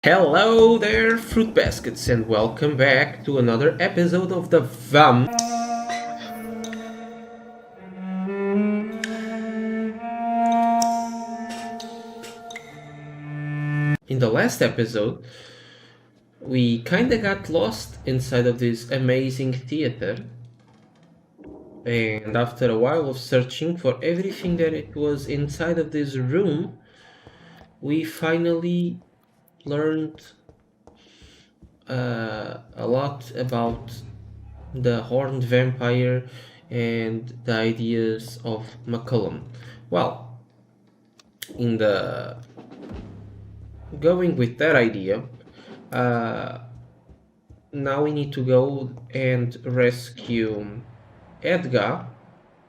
Hello there, fruit baskets, and welcome back to another episode of the VAM. In the last episode, we kinda got lost inside of this amazing theater, and after a while of searching for everything that it was inside of this room, we finally learned a lot about the horned vampire and the ideas of McCullum. Well, in the going with that idea, uh, now we need to go and rescue Edgar.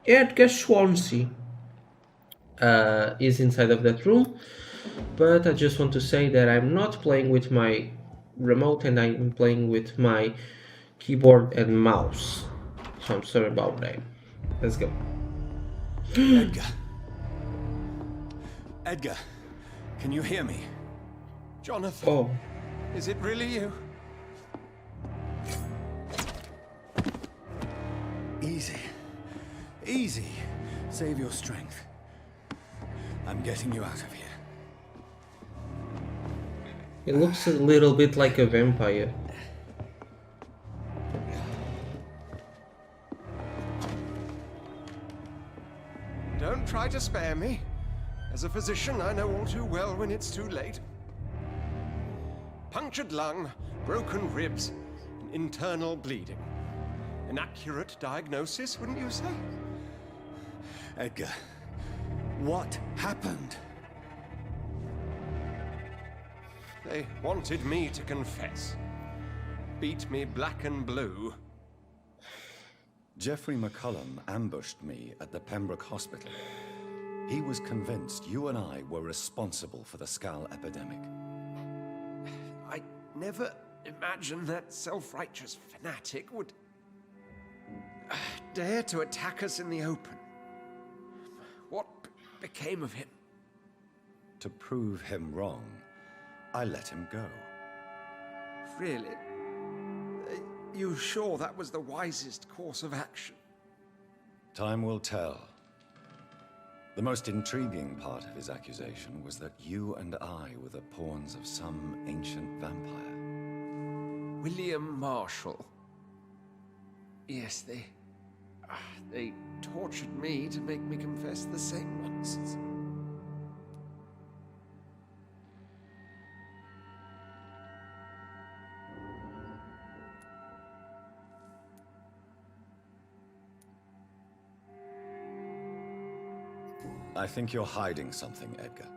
Edgar Swansea is inside of that room, but I just want to say that I'm not playing with my remote and I'm playing with my keyboard and mouse. So I'm sorry about that. Let's go. Edgar. Edgar, can you hear me? Jonathan, Oh, is it really you? Easy. Easy. Save your strength. I'm getting you out of here. it looks a little bit like a vampire. Don't try to spare me. As a physician, I know all too well when it's too late. Punctured lung, broken ribs, and internal bleeding. An accurate diagnosis, wouldn't you say? Edgar, what happened? They wanted me to confess. Beat me black and blue. Jeffrey McCullum ambushed me at the Pembroke Hospital. He was convinced you and I were responsible for the Skal epidemic. I never imagined that self-righteous fanatic would dare to attack us in the open. What became of him? To prove him wrong, I let him go. Really? You sure that was the wisest course of action? Time will tell. The most intriguing part of his accusation was that you and I were the pawns of some ancient vampire. William Marshall. Yes, they tortured me to make me confess the same nonsense. I think you're hiding something, Edgar.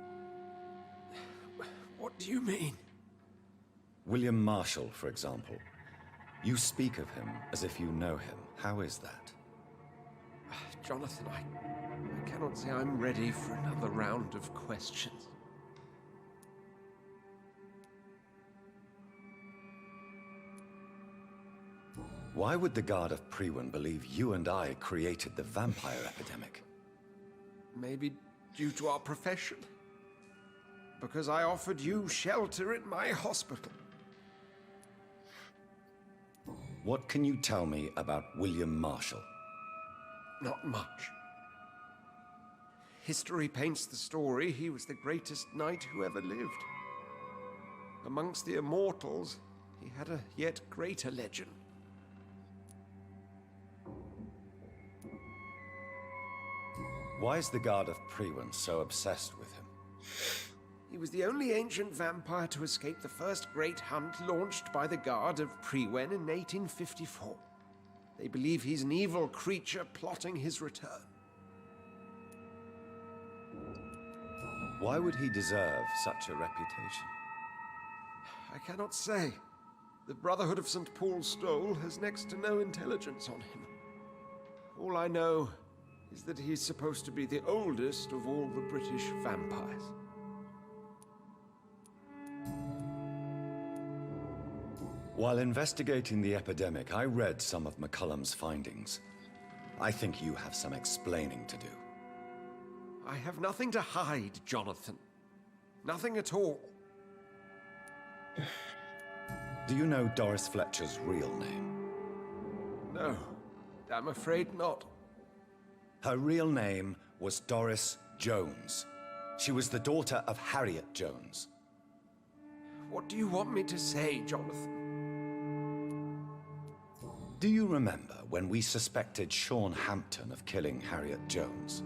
What do you mean? William Marshall, for example. You speak of him as if you know him. How is that? Jonathan, I cannot say I'm ready for another round of questions. Why would the Guard of Priwen believe you and I created the vampire epidemic? Maybe due to our profession. Because I offered you shelter in my hospital. What can you tell me about William Marshall? Not much. History paints the story he was the greatest knight who ever lived. Amongst the immortals, he had a yet greater legend. Why is the Guard of Priwen so obsessed with him? He was the only ancient vampire to escape the first great hunt launched by the Guard of Priwen in 1854. They believe he's an evil creature plotting his return. Why would he deserve such a reputation? I cannot say. The Brotherhood of St. Paul's Stole has next to no intelligence on him. All I know is that he's supposed to be the oldest of all the British vampires. While investigating the epidemic, I read some of McCullum's findings. I think you have some explaining to do. I have nothing to hide, Jonathan. Nothing at all. Do you know Doris Fletcher's real name? No, I'm afraid not. Her real name was Doris Jones. She was the daughter of Harriet Jones. What do you want me to say, Jonathan? Do you remember when we suspected Sean Hampton of killing Harriet Jones?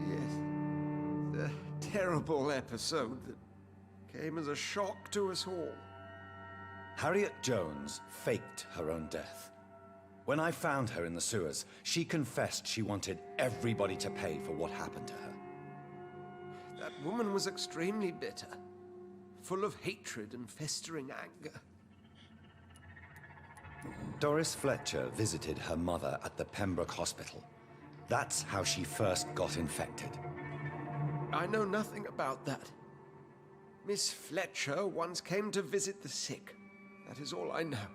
Yes. The terrible episode that came as a shock to us all. Harriet Jones faked her own death. When I found her in the sewers, she confessed she wanted everybody to pay for what happened to her. That woman was extremely bitter, full of hatred and festering anger. Doris Fletcher visited her mother at the Pembroke Hospital. That's how she first got infected. I know nothing about that. Miss Fletcher once came to visit the sick. That is all I know.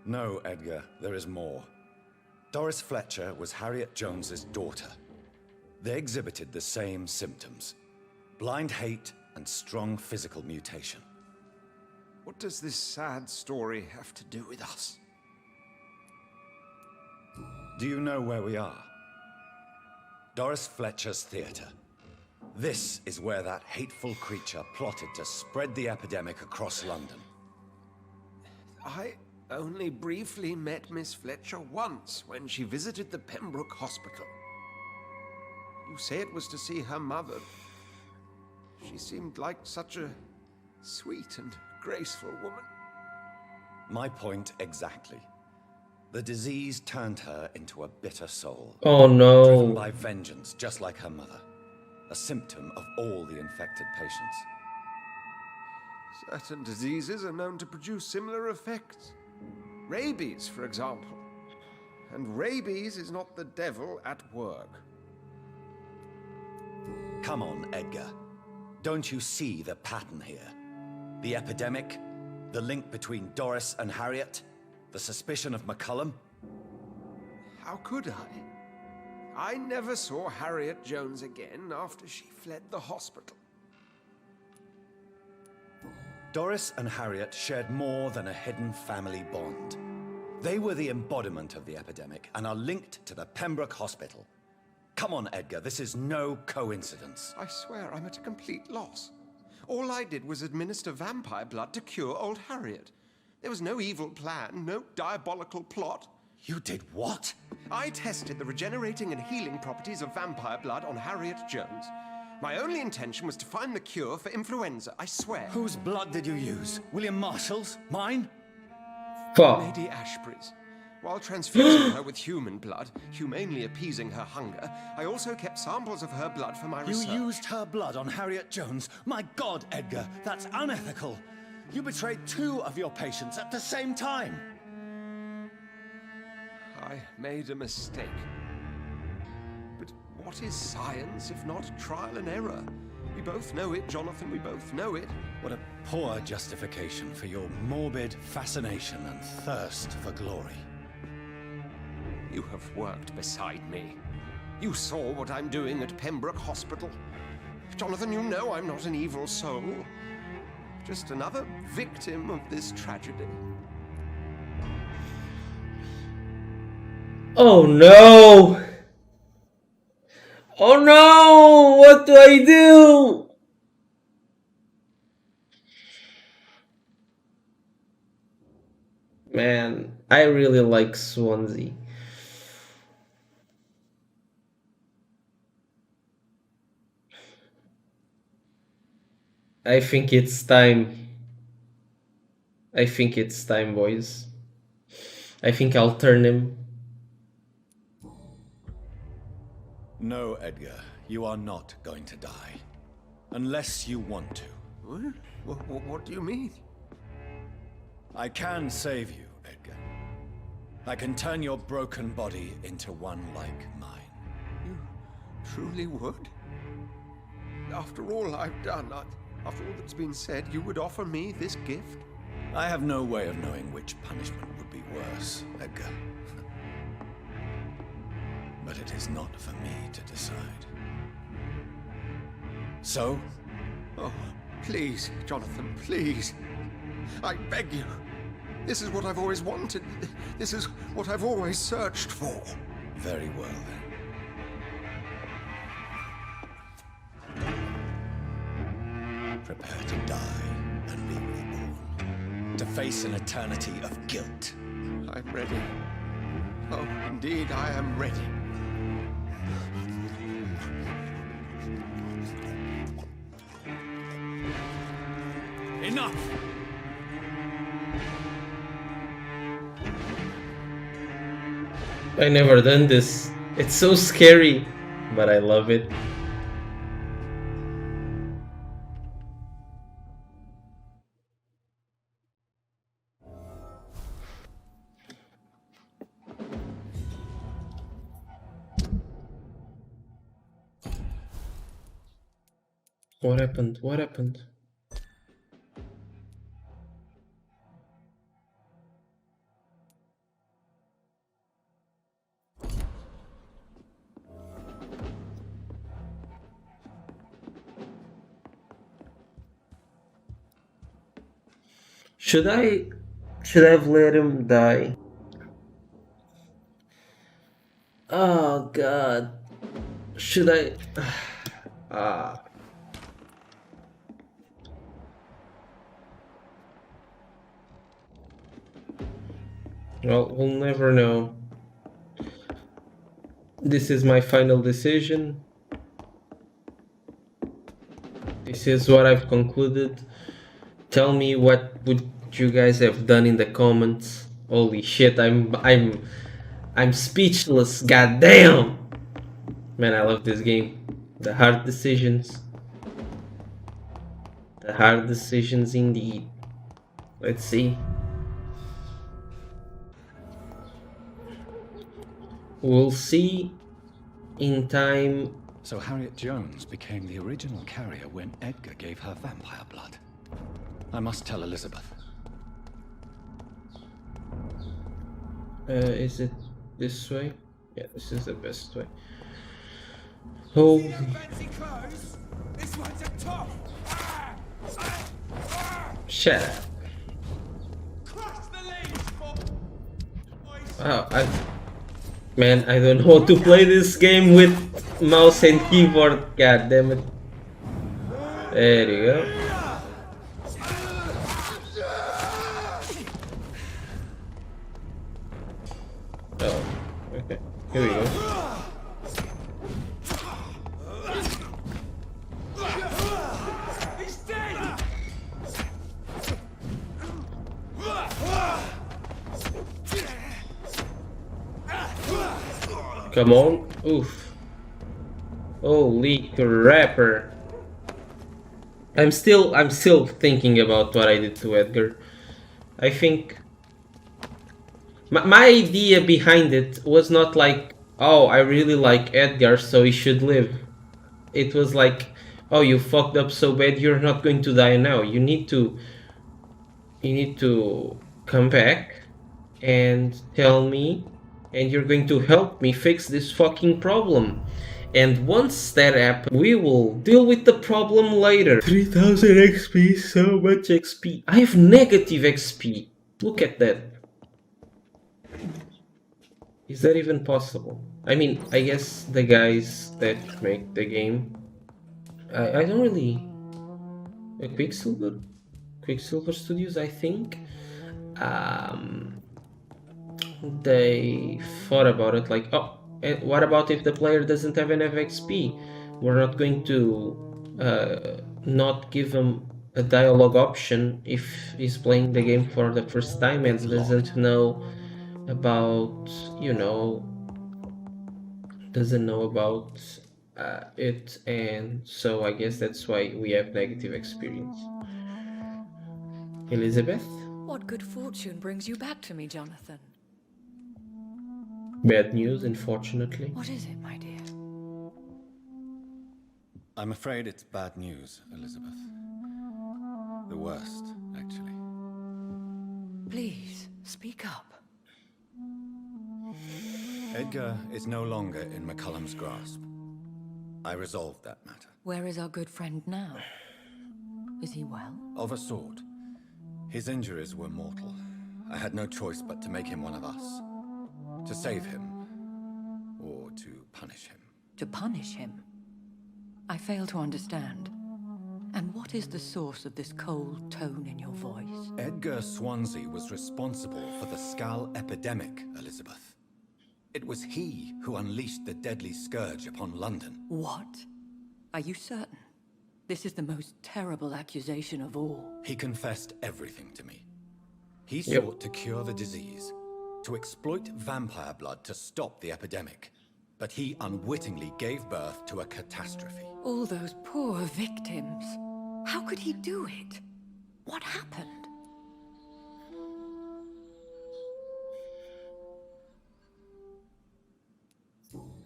No, Edgar, there is more. Doris Fletcher was Harriet Jones's daughter. They exhibited the same symptoms: blind hate and strong physical mutation. What does this sad story have to do with us? Do you know where we are? Doris Fletcher's theater. This is where that hateful creature plotted to spread the epidemic across London. I only briefly met Miss Fletcher once when she visited the Pembroke Hospital. You say it was to see her mother. She seemed like such a sweet and graceful woman. My point exactly. The disease turned her into a bitter soul. Oh Driven no. by vengeance, just like her mother. A symptom of all the infected patients. Certain diseases are known to produce similar effects. Rabies, for example. And rabies is not the devil at work. Come on, Edgar. Don't you see the pattern here? The epidemic, the link between Doris and Harriet, the suspicion of McCullum. How could I? I never saw Harriet Jones again after she fled the hospital. Doris and Harriet shared more than a hidden family bond. They were the embodiment of the epidemic and are linked to the Pembroke Hospital. Come on, Edgar, this is no coincidence. I swear I'm at a complete loss. All I did was administer vampire blood to cure old Harriet. There was no evil plan, no diabolical plot. You did what? I tested the regenerating and healing properties of vampire blood on Harriet Jones. My only intention was to find the cure for influenza, I swear. Whose blood did you use? William Marshall's? Mine? Fuck. Lady Ashbury's. While transfusing her with human blood, humanely appeasing her hunger, I also kept samples of her blood for my research. You used her blood on Harriet Jones? My God, Edgar, that's unethical. You betrayed 2 of your patients at the same time. I made a mistake. But what is science if not trial and error? We both know it, Jonathan, we both know it. What a poor justification for your morbid fascination and thirst for glory. You have worked beside me. You saw what I'm doing at Pembroke Hospital. Jonathan, you know I'm not an evil soul. Just another victim of this tragedy. Oh no! Oh no! What do I do? Man, I really like Swansea. I think it's time. I think it's time, boys. I think I'll turn him. No, Edgar, you are not going to die. Unless you want to. What do you mean? I can save you, Edgar. I can turn your broken body into one like mine. You truly would? After all I've done, after all that's been said, you would offer me this gift? I have no way of knowing which punishment would be worse, Edgar. But it is not for me to decide. So, Oh, Please, Jonathan, please. I beg you. This is what I've always wanted. This is what I've always searched for. Very well, then. Prepare to die and be reborn. To face an eternity of guilt. I'm ready. Oh, indeed, I am ready. Enough! I never done this. It's so scary, but I love it. What happened? What happened? Should I have let him die? Oh god. Should I? Ah. Well, we'll never know. This is my final decision. This is what I've concluded. Tell me what would you guys have done in the comments. Holy shit, I'm speechless. Goddamn. Man, I love this game. The hard decisions. The hard decisions indeed. Let's see. We'll see in time. So Harriet Jones became the original carrier when Edgar gave her vampire blood. I must tell Elizabeth. Is it this way? Yeah, this is the best way. Oh. Shut up. Wow, man, I don't know how to play this game with mouse and keyboard. God damn it. There you go. Oh, okay. Here we go. Come on. Oof. Holy crapper. I'm still thinking about what I did to Edgar. I think my idea behind it was not like, oh, I really like Edgar, so he should live. It was like, oh, you fucked up so bad, you're not going to die now. You need to come back and tell me, and you're going to help me fix this fucking problem. And once that happens, we will deal with the problem later. 3000 XP, so much XP. I have negative XP. Look at that. Is that even possible? I mean, I guess the guys that make the game, I don't really... Quicksilver Studios, I think. They thought about it like, oh, and what about if the player doesn't have enough XP? We're not going to not give him a dialogue option if he's playing the game for the first time and doesn't know about, you know, it, and so I guess that's why we have negative experience. Elizabeth? What good fortune brings you back to me, Jonathan? Bad news, unfortunately. What is it, my dear? I'm afraid it's bad news, Elizabeth. The worst, actually. Please, speak up. Edgar is no longer in McCullum's grasp. I resolved that matter. Where is our good friend now? Is he well? Of a sort. His injuries were mortal. I had no choice but to make him one of us. To save him. Or to punish him. To punish him? I fail to understand. And what is the source of this cold tone in your voice? Edgar Swansea was responsible for the Skull epidemic, Elizabeth. It was he who unleashed the deadly scourge upon London. What? Are you certain? This is the most terrible accusation of all. He confessed everything to me. He Yep. sought to cure the disease, to exploit vampire blood to stop the epidemic. But he unwittingly gave birth to a catastrophe. All those poor victims. How could he do it? What happened?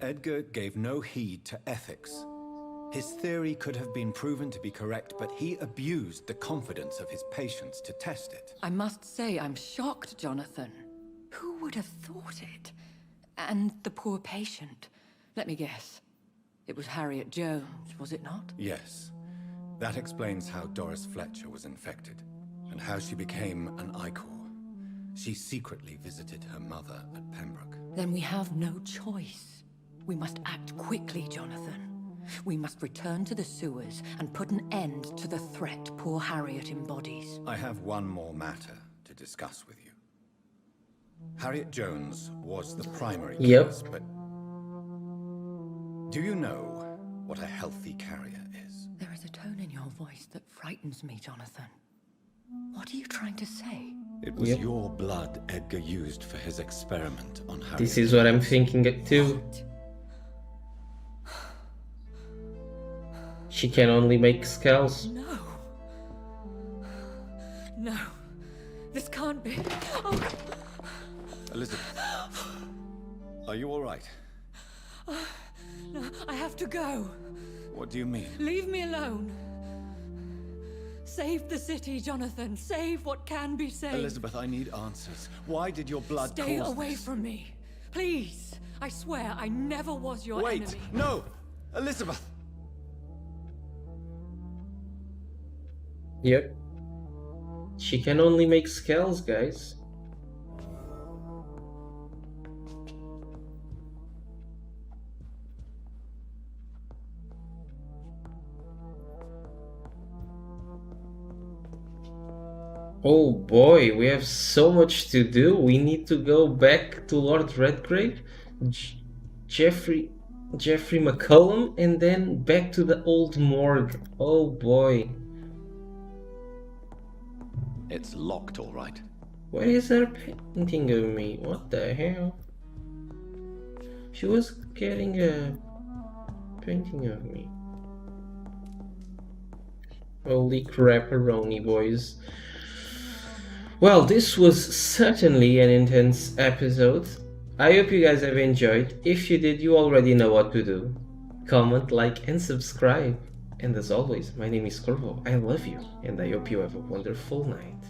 Edgar gave no heed to ethics. His theory could have been proven to be correct, but he abused the confidence of his patients to test it. I must say I'm shocked, Jonathan. Who would have thought it? And the poor patient. Let me guess. It was Harriet Jones, was it not? Yes. That explains how Doris Fletcher was infected, and how she became an Icor. She secretly visited her mother at Pembroke. Then we have no choice. We must act quickly, Jonathan. We must return to the sewers and put an end to the threat poor Harriet embodies. I have one more matter to discuss with you. Harriet Jones was the primary Yep. cause, but... do you know what a healthy carrier is? There is a tone in your voice that frightens me, Jonathan. What are you trying to say? It was Yep. your blood Edgar used for his experiment on Harriet. This is what I'm thinking too. She can only make skulls. No. No. This can't be. Oh, Elizabeth, are you all right? no. I have to go. What do you mean? Leave me alone. Save the city, Jonathan. Save what can be saved. Elizabeth, I need answers. Why did your blood Stay cause away this? from me. Please. I swear I never was your Wait! enemy. No! Elizabeth! Yep. She can only make skulls, guys. Oh boy, we have so much to do. We need to go back to Lord Redgrave, Jeffrey McCollum, and then back to the old morgue. Oh boy. It's locked, all right. Why is there painting of me? What the hell? She was getting a painting of me. Holy crapperoni, boys. Well, this was certainly an intense episode. I hope you guys have enjoyed. If you did, you already know what to do. Comment, like, and subscribe. And as always, my name is Corvo. I love you, and I hope you have a wonderful night.